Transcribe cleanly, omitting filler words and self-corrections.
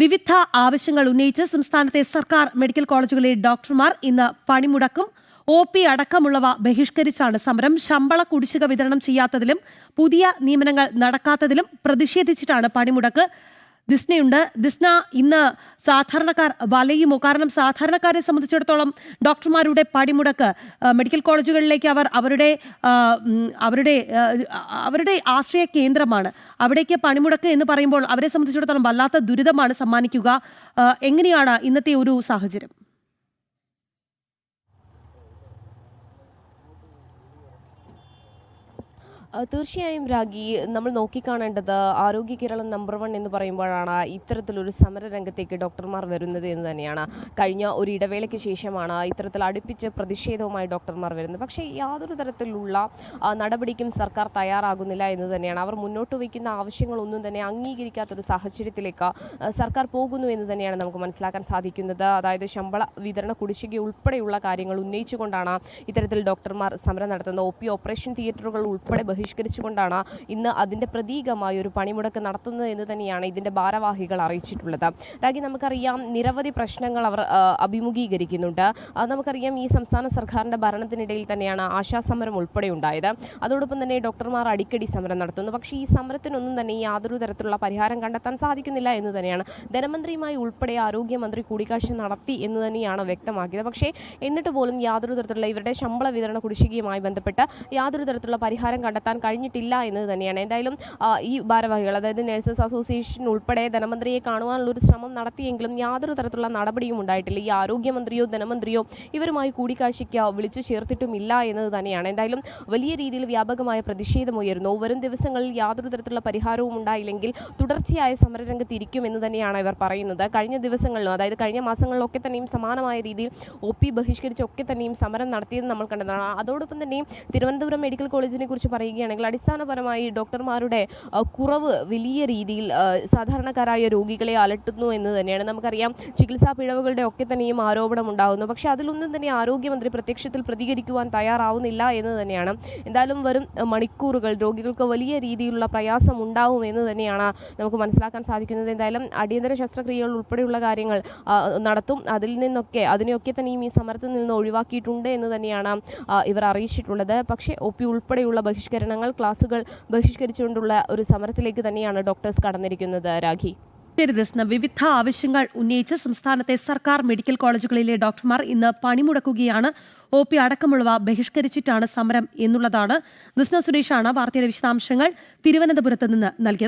വിവിധ ആവശ്യങ്ങൾ ഉന്നയിച്ച് സംസ്ഥാനത്തെ സർക്കാർ മെഡിക്കൽ കോളേജുകളിലെ ഡോക്ടർമാർ ഇന്ന് പണിമുടക്കും. OP അടക്കമുള്ളവ ബഹിഷ്കരിച്ചാണ് സമരം. ശമ്പള കുടിശ്ശിക വിതരണം ചെയ്യാത്തതിലും പുതിയ നിയമനങ്ങൾ നടക്കാത്തതിലും പ്രതിഷേധിച്ചിട്ടാണ് പണിമുടക്ക്. ദിസ്നയുണ്ട്. ദിസ്ന, ഇന്ന് സാധാരണക്കാർ വലയുമോ? കാരണം സാധാരണക്കാരെ സംബന്ധിച്ചിടത്തോളം ഡോക്ടർമാരുടെ പണിമുടക്ക് മെഡിക്കൽ കോളേജുകളിലേക്ക് അവർ അവരുടെ ആശ്രയ കേന്ദ്രമാണ്. അവിടേക്ക് പണിമുടക്ക് എന്ന് പറയുമ്പോൾ അവരെ സംബന്ധിച്ചിടത്തോളം വല്ലാത്ത ദുരിതമാണ് സമ്മാനിക്കുക. എങ്ങനെയാണ് ഇന്നത്തെ ഒരു സാഹചര്യം? തീർച്ചയായും രാഗി, നമ്മൾ നോക്കിക്കാണേണ്ടത് ആരോഗ്യ കേരളം നമ്പർ 1 എന്ന് പറയുമ്പോഴാണ് ഇത്തരത്തിലൊരു സമരരംഗത്തേക്ക് ഡോക്ടർമാർ വരുന്നത് എന്ന് തന്നെയാണ്. കഴിഞ്ഞ ഒരു ഇടവേളയ്ക്ക് ശേഷമാണ് ഇത്തരത്തിൽ അടുപ്പിച്ച് പ്രതിഷേധവുമായി ഡോക്ടർമാർ വരുന്നത്. പക്ഷേ യാതൊരു തരത്തിലുള്ള നടപടിക്കും സർക്കാർ തയ്യാറാകുന്നില്ല എന്ന് തന്നെയാണ്. അവർ മുന്നോട്ട് വയ്ക്കുന്ന ആവശ്യങ്ങളൊന്നും തന്നെ അംഗീകരിക്കാത്തൊരു സാഹചര്യത്തിലേക്ക് സർക്കാർ പോകുന്നു എന്ന് തന്നെയാണ് നമുക്ക് മനസ്സിലാക്കാൻ സാധിക്കുന്നത്. അതായത് ശമ്പള വിതരണ കുടിശ്ശിക ഉൾപ്പെടെയുള്ള കാര്യങ്ങൾ ഉന്നയിച്ചുകൊണ്ടാണ് ഇത്തരത്തിൽ ഡോക്ടർമാർ സമരം നടത്തുന്നത്. OP ഓപ്പറേഷൻ തിയേറ്ററുകൾ ഉൾപ്പെടെ ബഹിഷ്കരിച്ചുകൊണ്ടാണ് ഇന്ന് അതിന്റെ പ്രതീകമായ ഒരു പണിമുടക്ക് നടത്തുന്നത് എന്ന് തന്നെയാണ് ഇതിന്റെ ഭാരവാഹികൾ അറിയിച്ചിട്ടുള്ളത്. രാഗി, നമുക്കറിയാം നിരവധി പ്രശ്നങ്ങൾ അവർ അഭിമുഖീകരിക്കുന്നുണ്ട്. നമുക്കറിയാം ഈ സംസ്ഥാന സർക്കാരിന്റെ ഭരണത്തിനിടയിൽ തന്നെയാണ് ആശാസമരം ഉൾപ്പെടെ ഉണ്ടായത്. അതോടൊപ്പം തന്നെ ഡോക്ടർമാർ അടിക്കടി സമരം നടത്തുന്നു. പക്ഷേ ഈ സമരത്തിനൊന്നും തന്നെ യാതൊരു തരത്തിലുള്ള പരിഹാരം കണ്ടെത്താൻ സാധിക്കുന്നില്ല എന്ന് തന്നെയാണ്. ധനമന്ത്രിയുമായി ഉൾപ്പെടെ ആരോഗ്യമന്ത്രി കൂടിക്കാഴ്ച നടത്തി എന്ന് തന്നെയാണ് വ്യക്തമാക്കിയത്. പക്ഷേ എന്നിട്ട് പോലും യാതൊരു തരത്തിലുള്ള ഇവരുടെ ശമ്പള വിതരണ കുടിശ്ശികയുമായി ബന്ധപ്പെട്ട് യാതൊരു തരത്തിലുള്ള പരിഹാരം കണ്ടെത്താൻ കഴിഞ്ഞിട്ടില്ല എന്നത് തന്നെയാണ്. എന്തായാലും ഈ ഭാരവാഹികൾ, അതായത് നഴ്സസ് അസോസിയേഷൻ ഉൾപ്പെടെ ധനമന്ത്രിയെ കാണുവാനുള്ള ഒരു ശ്രമം നടത്തിയെങ്കിലും യാതൊരു തരത്തിലുള്ള നടപടിയും ഉണ്ടായിട്ടില്ല. ഈ ആരോഗ്യമന്ത്രിയോ ധനമന്ത്രിയോ ഇവരുമായി കൂടിക്കാഴ്ചയ്ക്ക് വിളിച്ചു ചേർത്തിട്ടുമില്ല എന്നത് തന്നെയാണ്. എന്തായാലും വലിയ രീതിയിൽ വ്യാപകമായ പ്രതിഷേധമുയരുന്നു. വരും ദിവസങ്ങളിൽ യാതൊരു തരത്തിലുള്ള പരിഹാരവും ഉണ്ടായില്ലെങ്കിൽ തുടർച്ചയായ സമരരംഗത്ത് ഇരിക്കുമെന്ന് തന്നെയാണ് ഇവർ പറയുന്നത്. കഴിഞ്ഞ ദിവസങ്ങളിലും, അതായത് കഴിഞ്ഞ മാസങ്ങളിലൊക്കെ തന്നെയും സമാനമായ രീതിയിൽ OP ബഹിഷ്കരിച്ചൊക്കെ തന്നെയും സമരം നടത്തിയത് നമ്മൾ കണ്ടതാണ്. അതോടൊപ്പം തന്നെയും തിരുവനന്തപുരം മെഡിക്കൽ കോളേജിനെ കുറിച്ച് പറയുകയാണെങ്കിൽ അടിസ്ഥാനപരമായി ഡോക്ടർമാരുടെ കുറവ് വലിയ രീതിയിൽ സാധാരണക്കാരായ രോഗികളെ അലട്ടുന്നു എന്ന് തന്നെയാണ്. നമുക്കറിയാം ചികിത്സാ പിഴവുകളുടെ ഒക്കെ തന്നെയും ആരോപണം ഉണ്ടാകുന്നു. പക്ഷേ അതിലൊന്നും തന്നെ ആരോഗ്യമന്ത്രി പ്രത്യക്ഷത്തിൽ പ്രതികരിക്കുവാൻ തയ്യാറാവുന്നില്ല എന്ന് തന്നെയാണ്. എന്തായാലും വരും മണിക്കൂറുകൾ രോഗികൾക്ക് വലിയ രീതിയിലുള്ള പ്രയാസം ഉണ്ടാവും എന്ന് തന്നെയാണ് നമുക്ക് മനസ്സിലാക്കാൻ സാധിക്കുന്നത്. എന്തായാലും അടിയന്തര ശസ്ത്രക്രിയകൾ ഉൾപ്പെടെയുള്ള കാര്യങ്ങൾ നടത്തും. അതിനെയൊക്കെ തന്നെയും ഈ സമരത്തിൽ നിന്ന് ഒഴിവാക്കിയിട്ടുണ്ട് എന്ന് തന്നെയാണ് ഇവർ അറിയിച്ചിട്ടുള്ളത്. പക്ഷേ OP ഉൾപ്പെടെയുള്ള ബഹിഷ്കരണങ്ങൾ, ക്ലാസുകൾ ബഹിഷ്കരിച്ചുകൊണ്ടുള്ള ഒരു സമരത്തിലേക്ക് തന്നെയാണ് ഡോക്ടേഴ്സ് കടന്നിരിക്കുന്നത്. രാഖി, വിവിധ ആവശ്യങ്ങൾ ഉന്നയിച്ച് സംസ്ഥാനത്തെ സർക്കാർ മെഡിക്കൽ കോളേജുകളിലെ ഡോക്ടർമാർ ഇന്ന് പണിമുടക്കുകയാണ്. OP അടക്കമുള്ളവ ബഹിഷ്കരിച്ചിട്ടാണ് സമരം എന്നുള്ളതാണ്. ദിസ്ന സുരേഷാണ് വാർത്തയുടെ വിശദാംശങ്ങൾ തിരുവനന്തപുരത്ത് നിന്ന് നൽകിയത്.